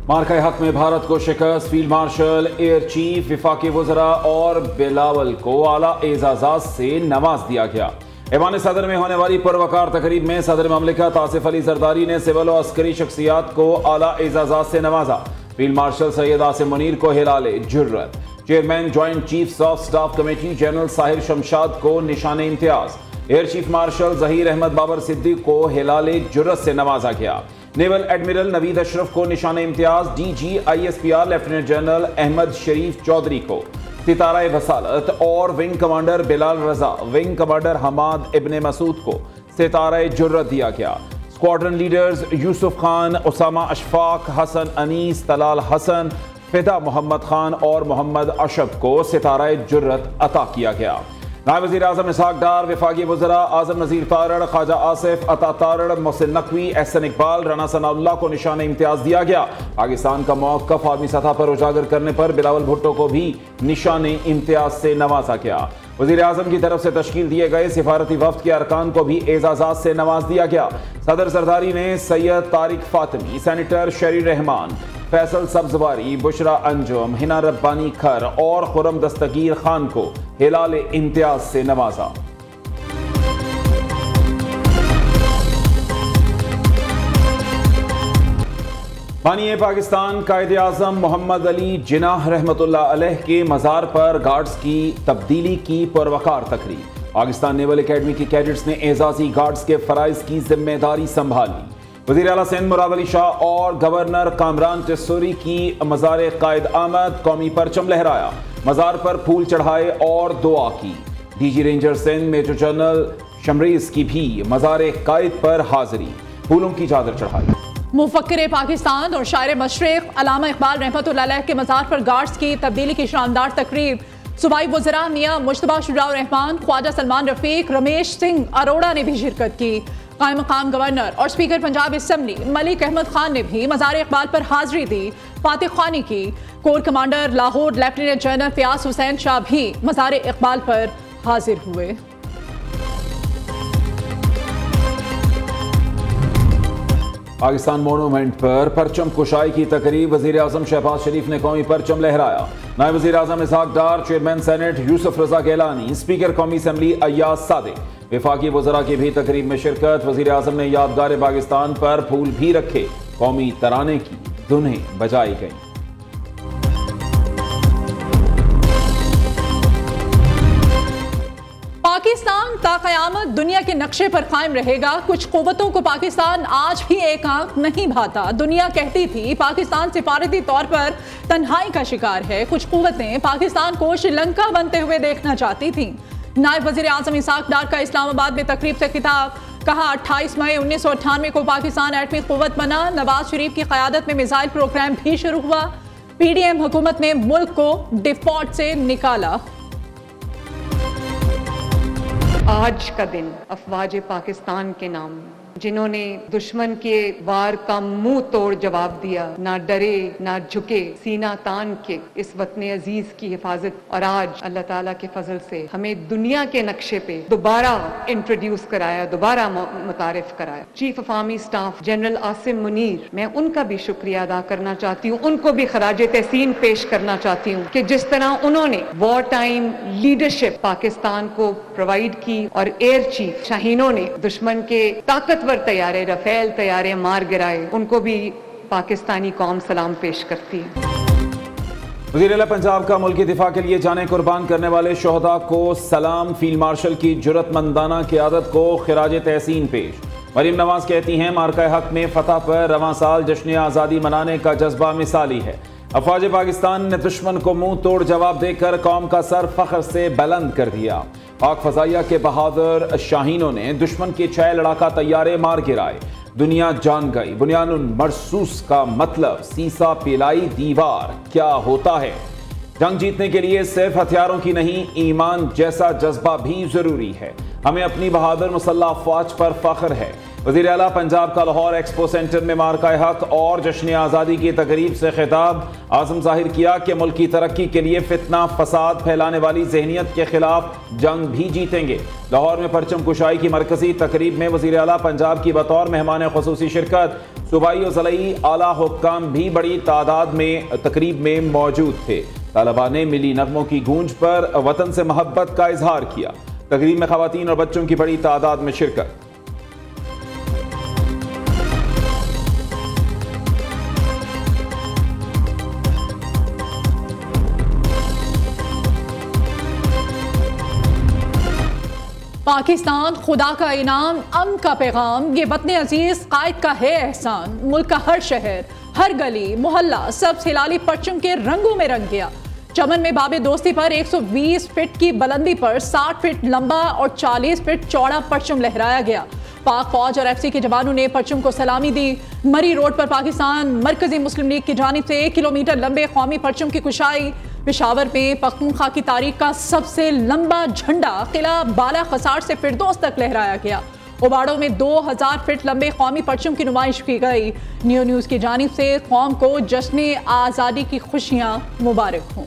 मार्का हक में भारत को शिकस्त, फील्ड मार्शल, एयर चीफ, वफाकी वज़रा और बिलावल को आला एजाज़ात से नवाज दिया गया। ऐवान सदर में होने वाली पुरवकार तकरीब में सदर ममलिकत आसिफ अली जरदारी ने सिविल और अस्करी शख्सियात को आला एजाज़ात से नवाजा। फील्ड मार्शल सैयद आसिम मुनीर को हिलाले जुर्रत, chairman joint chiefs of staff committee general Sahir Shamshad को निशान इम्तियाज, air chief marshal Zaheer Ahmed Babar Siddique को हिलाले जुर्रत से नवाजा गया। नेवल एडमिरल नवीद अशरफ को निशान इम्तियाज, DG/ISPR lieutenant general Ahmed Sharif Chaudhry को सितारा वसालत और wing commander Bilal Raza, wing commander Hammad Ibne Masood को सितारा जुर्रत दिया गया। स्क्वाड्रन लीडर्स यूसुफ खान, उसामा अशफाक, हसन अनीस, तलाल हसन, फिदा मोहम्मद खान और मोहम्मद अशब को सितारा जुर्रत अता किया गया। नायब वज़ीर आज़म इसहाक डार, वफाकी वज़रा आज़म नज़ीर तारड़, ख्वाजा आसिफ, अता तारड़, मोहसिन नकवी, एहसन इकबाल, राना सनाउल्लाह को निशान इम्तियाज दिया गया। पाकिस्तान का मौक़िफ़ आलमी सतह पर उजागर करने पर बिलावल भुट्टो को भी निशान इम्तियाज से नवाजा गया। वज़ीर आज़म की तरफ से तश्कील दिए गए सिफारती वफ़द के अरकान को भी एजाज़ात से नवाज दिया गया। सदर जरदारी ने सैयद तारिक फातमी, सेनेटर शरी रहमान, फैसल सब्जवारी, बुशरा अंजुम, हिना रब्बानी खर और खुरम दस्तगीर खान को हिलाल इम्तियाज से नवाजा। बानी पाकिस्तान कायदे आज़म मोहम्मद अली जिन्नाह रहमतुल्लाह अलैह के मज़ार पर गार्ड्स की तब्दीली की पुरवकार तकरीब। पाकिस्तान नेवल अकेडमी के कैडेट्स ने एजाजी गार्ड्स के फ़राइज़ की जिम्मेदारी संभाली। वज़ीर आला सिंध मुराद अली शाह और गवर्नर कामरान टिस्सूरी की मज़ार कायद आमद, कौमी परचम लहराया, मज़ार पर फूल चढ़ाए और दुआ की। DG ranger Sindh major general Shamreez की भी मज़ार कायद पर हाजिरी, फूलों की चादर चढ़ाई। मुफक्किर पाकिस्तान और शायर मशरिक़ अल्लामा इकबाल रहमतुल्लाह अलैह के मज़ार पर गार्ड्स की तब्दीली की शानदार तकरीब सूबाई वज़रा मियां मुश्तबा शुजाउर रहमान, ख्वाजा सलमान रफ़ीक, रमेश सिंह अरोड़ा ने भी शिरकत की। कायम मकाम गवर्नर और स्पीकर पंजाब असम्बली मलिक अहमद खान ने भी मज़ार इकबाल पर हाजिरी दी, फातिह खानी की। Core commander Lahore lieutenant general Fayaz Hussain Shah भी मज़ार इकबाल पर हाजिर हुए। पाकिस्तान मोनूमेंट पर परचम कुशाई की तकरीब, वज़ीर आज़म शहबाज शरीफ ने कौमी परचम लहराया। नायब वज़ीर आज़म इसहाक डार, चेयरमैन सेनेट यूसुफ रजा गैलानी, स्पीकर कौमी असम्बली अय्याज सादिक, वफाकी वज़रा की भी तकरीब में शिरकत। वज़ीर आज़म ने यादगार पाकिस्तान पर फूल भी रखे, कौमी तराने की धुनें बजाई गई। पाकिस्तान ता क़यामत दुनिया के नक्शे पर कायम रहेगा। कुछ क़ुव्वतों को पाकिस्तान आज भी एक आंख नहीं भाता। दुनिया कहती थी पाकिस्तान सिफारती तौर पर तन्हाई का शिकार है। कुछ क़ुव्वतें पाकिस्तान को श्रीलंका बनते हुए देखना चाहती थीं। नायब वज़ीर आज़म इसहाक डार का इस्लामाबाद में तकरीब से खिताब, कहा 28 मई 1998 को पाकिस्तान एटमी क़ुव्वत बना। नवाज शरीफ की क़यादत में मिसाइल प्रोग्राम भी शुरू हुआ। PDM हुकूमत ने मुल्क को डिफॉल्ट से निकाला। आज का दिन अफवाज पाकिस्तान के नाम, जिन्होंने दुश्मन के वार का मुंह तोड़ जवाब दिया, ना डरे ना झुके, सीना तान के इस वतन अजीज की हिफाजत, और आज अल्लाह ताला के फजल से हमें दुनिया के नक्शे पे दोबारा इंट्रोड्यूस कराया, दोबारा मुतारिफ कराया। Chief of army staff general Asim Munir, मैं उनका भी शुक्रिया अदा करना चाहती हूँ, उनको भी खराजे तहसीन पेश करना चाहती हूँ कि जिस तरह उन्होंने वॉर टाइम लीडरशिप पाकिस्तान को प्रोवाइड की, और एयर चीफ शाहीनों ने दुश्मन के ताकतवर तैयारे, रफेल तैयारे मार गिराए, उनको भी पाकिस्तानी कौम सलाम पेश करती है। वज़ीर आला पंजाब का मुल्क की दिफा के लिए जाने कुर्बान करने वाले शोहदा को सलाम, फील्ड मार्शल की जुर्रतमंदाना क़यादत को खिराज तहसीन पेश। मरीम नवाज कहती हैं मार्का हक में फतह पर रवां साल जश्न आज़ादी मनाने का जज्बा मिसाली है। अफवाज पाकिस्तान ने दुश्मन को मुंह तोड़ जवाब देकर कौम का सर फख्र से बुलंद कर दिया। पाक फजाइया के बहादुर शाहीनों ने दुश्मन के 6 लड़ाका तैयारे मार गिराए। दुनिया जान गई बुनियानुल मरसूस का मतलब, सीसा पिलाई दीवार क्या होता है। जंग जीतने के लिए सिर्फ हथियारों की नहीं, ईमान जैसा जज्बा भी जरूरी है। हमें अपनी बहादुर मुसल्लह अफवाज पर फख्र है। वज़ीर आला पंजाब का लाहौर एक्सपो सेंटर में मार्का हक और जश्न आज़ादी की तकरीब से खिताब। आज़म जाहिर किया कि मुल्क की तरक्की के लिए फितना फसाद फैलाने वाली जहनीत के खिलाफ जंग भी जीतेंगे। लाहौर में परचम कुशाई की मरकजी तकरीब में वज़ीर आला पंजाब की बतौर मेहमान खुसूसी शिरकत। सूबाई और ज़िलाई आला हुक्काम भी बड़ी तादाद में तकरीब में मौजूद थे। तलबा ने मिली नगमों की गूंज पर वतन से मोहब्बत का इजहार किया। तकरीब में खवातीन और बच्चों की बड़ी तादाद में शिरकत। पाकिस्तान खुदा का इनाम, अमन का पैगाम, ये वतन अजीज कायद का है एहसान। मुल्क का हर शहर, हर गली मोहल्ला सब हिलाली परचम के रंगों में रंग गया। चमन में बाबे दोस्ती पर 120 फीट की बुलंदी पर 60 फीट लंबा और 40 फीट चौड़ा परचम लहराया गया। पाक फौज और एफसी के जवानों ने परचम को सलामी दी। मरी रोड पर पाकिस्तान मरकजी मुस्लिम लीग की जानिब से 1 किलोमीटर लंबे कौमी परचम की कुशाई। पेशावर में पख्तूनख्वा की तारीख का सबसे लंबा झंडा किला बाला खसार से फिरदौस तक लहराया गया। उबाड़ों में 2000 फीट लंबे कौमी परचम की नुमाइश की गई। न्यूज़ की जानिब से कौम को जश्न आज़ादी की खुशियां मुबारक हों।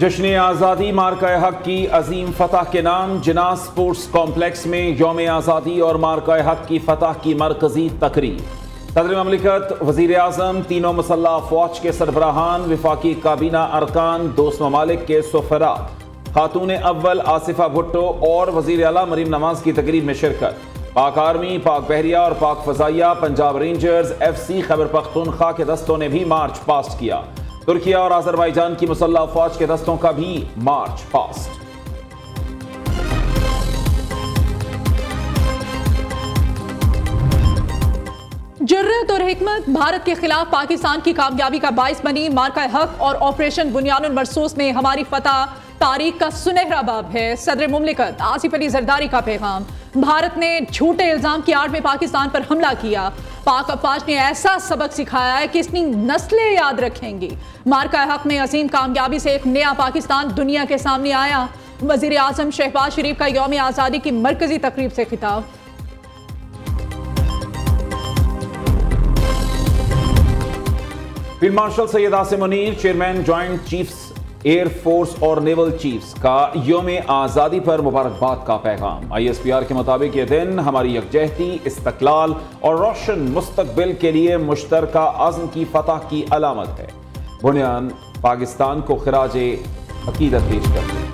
जश्न आज़ादी मार्का हक की अजीम फतह के नाम जिना स्पोर्ट्स कॉम्प्लेक्स में यौम आज़ादी और मार्का हक की फतह की मरकजी तकरीब। सदर ममलिकत, वज़ीर आज़म, तीनों मुसल्लह फ़ौज के सरबराहान, विफाकी काबीना अरकान, दोस्त ममालिक के सफ़रात, खातून अव्वल आसिफा भुट्टो और वज़ीर आला मरीम नवाज की तकरीब में शिरकत। पाक आर्मी, पाक बहरिया और पाक फ़ज़ाइया, पंजाब रेंजर्स, एफसी, खैबर पख्तूनख्वा के दस्तों ने भी मार्च पास्ट किया। तुर्किया और अज़रबैजान की मुसल्लह फ़ौज के दस्तों का भी मार्च पास्ट। जुर्रत और हिकमत भारत के खिलाफ पाकिस्तान की कामयाबी का बाइस बनी। मार्का हक और ऑपरेशन बुनियानुल मरसूस में हमारी फतह तारीख का सुनहरा बाब है। सदर मुमलिकत आसिफ अली जरदारी का पैगाम। भारत ने झूठे इल्जाम की आड़ में पाकिस्तान पर हमला किया। पाक अफवाज ने ऐसा सबक सिखाया है कि इसकी नस्लें याद रखेंगी। मार्का हक में अजीम कामयाबी से एक नया पाकिस्तान दुनिया के सामने आया। वजीर आजम शहबाज शरीफ का यौम आज़ादी की मरकजी तकरीब से खिताब। Field marshal Syed Asim Munir, chairman joint chiefs air force और नेवल चीफ्स का यौम आज़ादी पर मुबारकबाद का पैगाम। ISPR के मुताबिक ये दिन हमारी यकजहती, इस्तक़लाल और रोशन मुस्तकबिल के लिए मुश्तरका अज़्म की फतह की अलामत है। बुनियान पाकिस्तान को खिराजे अकीदत पेश करते हैं।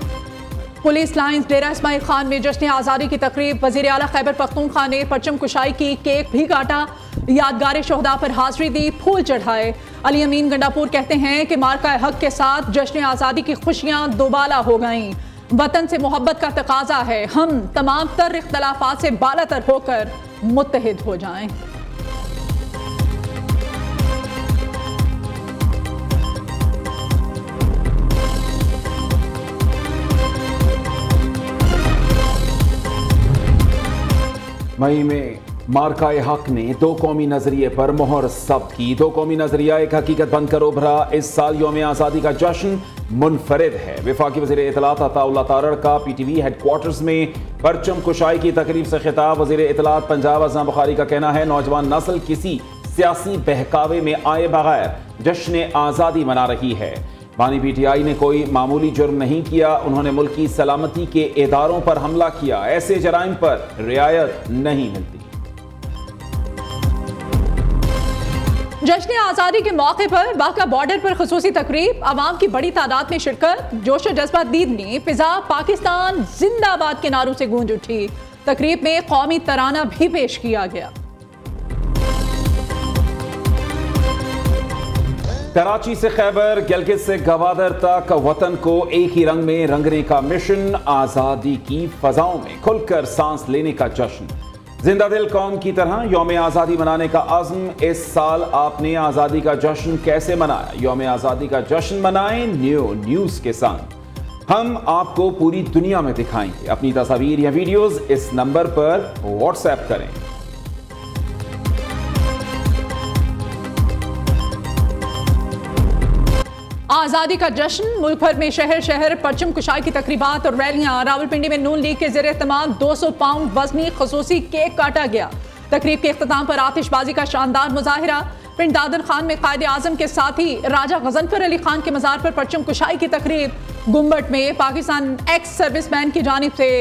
पुलिस लाइन्स डेरा इस्माइल खान में जश्न आज़ादी की तकरीब। वज़ीर आला खैबर पख्तूनख्वा ने परचम कुशाई की, केक भी काटा, यादगार शोहदा पर हाजिरी दी, फूल चढ़ाए। अली अमीन गंडापुर कहते हैं कि मार्का हक के साथ जश्न आज़ादी की खुशियां दोबाला हो गईं। वतन से मोहब्बत का तकाजा है, हम तमाम तर इख्तलाफात से बालातर होकर मुत्तहिद हो जाएं। मई में मार्का हक ने दो कौमी नजरिए पर मोहर जब्त की। दो कौमी नजरिया एक हकीकत बनकर उभरा। इस साल यौम आज़ादी का जश्न मुनफरिद है। वफाकी वज़ीर इत्तलात अताउल्लाह तारड़ का PTV हेडक्वार्टर्स में परचम कुशाई की तकरीब से खिताब। वज़ीर इत्तलात पंजाब अज़ना बुखारी का कहना है, नौजवान नस्ल किसी सियासी बहकावे में आए बगैर जश्न आज़ादी मना रही है। बानी PTI ने कोई मामूली जुर्म नहीं किया, उन्होंने मुल्क की सलामती के इदारों पर हमला किया। ऐसे जराइम पर रियायत नहीं मिलती। जश्न आज़ादी के मौके पर बाका बॉर्डर पर खुसूसी तकरीब, आवाम की बड़ी तादाद में शिरकत। जोश और जज्बा दीदनी, फिजा पाकिस्तान जिंदाबाद के नारों से गूंज उठी। तकरीब में कौमी तराना भी पेश किया गया। कराची से खैबर, गिलगित से गवादर तक वतन को एक ही रंग में रंगने का मिशन। आज़ादी की फजाओं में खुलकर सांस लेने का जश्न। जिंदा दिल कौम की तरह यौम आज़ादी मनाने का अज़्म। इस साल आपने आज़ादी का जश्न कैसे मनाया? यौम आज़ादी का जश्न मनाएं न्यूज़ के संग। हम आपको पूरी दुनिया में दिखाएंगे। अपनी तस्वीर या वीडियोस इस नंबर पर व्हाट्सएप करें। आज़ादी का जश्न, मुल्क भर में शहर शहर परचम कुशाई की तकरीबात और रैलियां। रावलपिंडी में नून लीग के ज़ेर एहतमाम 200 पाउंड वजनी खसूसी केक काटा गया। तकरीब के इख्तिताम पर आतिशबाजी का शानदार मुजाहिरा। पिंड दादर खान में कायदे आजम के साथ ही राजा गजनफर अली खान के मज़ार पर परचम कुशाई की तकरीब। गुम्बट में पाकिस्तान एक्स सर्विसमैन की जानिब से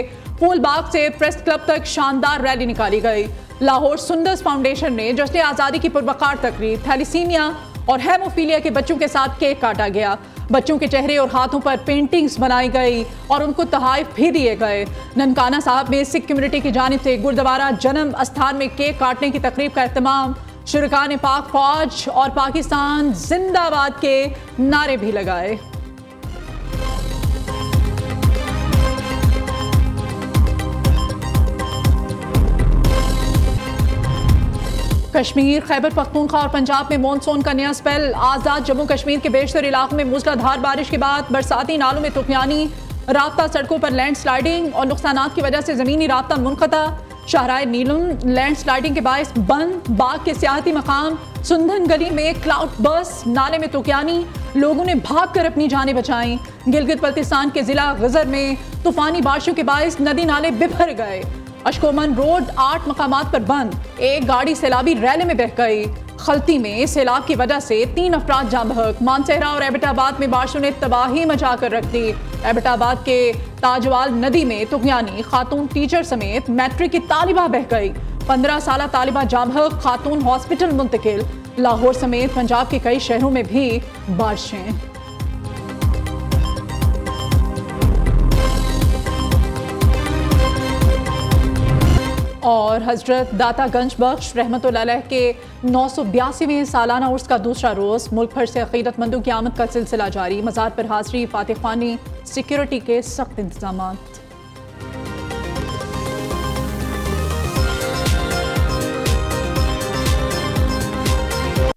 फूल बाग से प्रेस क्लब तक शानदार रैली निकाली गई। लाहौर सुंदर्स फाउंडेशन ने जश्न आज़ादी की पुरवकार तकरीब, थैलीसीमिया और हेमोफीलिया के बच्चों के साथ केक काटा गया। बच्चों के चेहरे और हाथों पर पेंटिंग्स बनाई गई और उनको तोहफे भी दिए गए। ननकाना साहब में सिख कम्युनिटी की जानिब से गुरुद्वारा जन्म स्थान में केक काटने की तकरीब का एहतमाम। शुरका ने पाक फौज और पाकिस्तान जिंदाबाद के नारे भी लगाए। कश्मीर, खैबर पख्तूनख्वा और पंजाब में मॉनसून का नया स्पेल। आज़ाद जम्मू कश्मीर के बेशतर इलाकों में मूसलाधार बारिश के बाद बरसाती नालों में तुफयानी, राब्ता सड़कों पर लैंड स्लाइडिंग और नुकसानात की वजह से ज़मीनी राब्ता मुनक़ता। शाहराए नीलम लैंड स्लाइडिंग के बायस बंद। बाग के सियाहती मकाम सुंदन गली में क्लाउड बस, नाले में तुफयानी, लोगों ने भाग कर अपनी जानें बचाई। गिलगित बल्तिस्तान के जिला गजर में तूफानी बारिशों के बायस नदी नाले बिखर गए। अशकोमन रोड 8 मकामात पर बंद। एक गाड़ी सैलाबी रैले में बह गई। खलती में सैलाब की वजह से 3 अफराद जाँ बहक। मानसेहरा और एबटाबाद में बारिशों ने तबाही मचा कर रख दी। एबटाबाद के ताजवाल नदी में तुफयानी, खातून टीचर समेत मैट्रिक की तालिबा बह गई। 15 साल तालिबा जाँ बहक, खातून हॉस्पिटल मुंतकिल। लाहौर समेत पंजाब के कई शहरों में भी बारिशें। और हजरत दाता गंज बख्श रहमतुल्लाह अलैह के 982वें सालाना उर्स का दूसरा रोज़। मुल्क भर से अक़ीदतमंदों की आमद का सिलसिला जारी। मज़ार पर हाज़री, फातिह ख़्वानी, सिक्योरिटी के सख्त इंतजामात।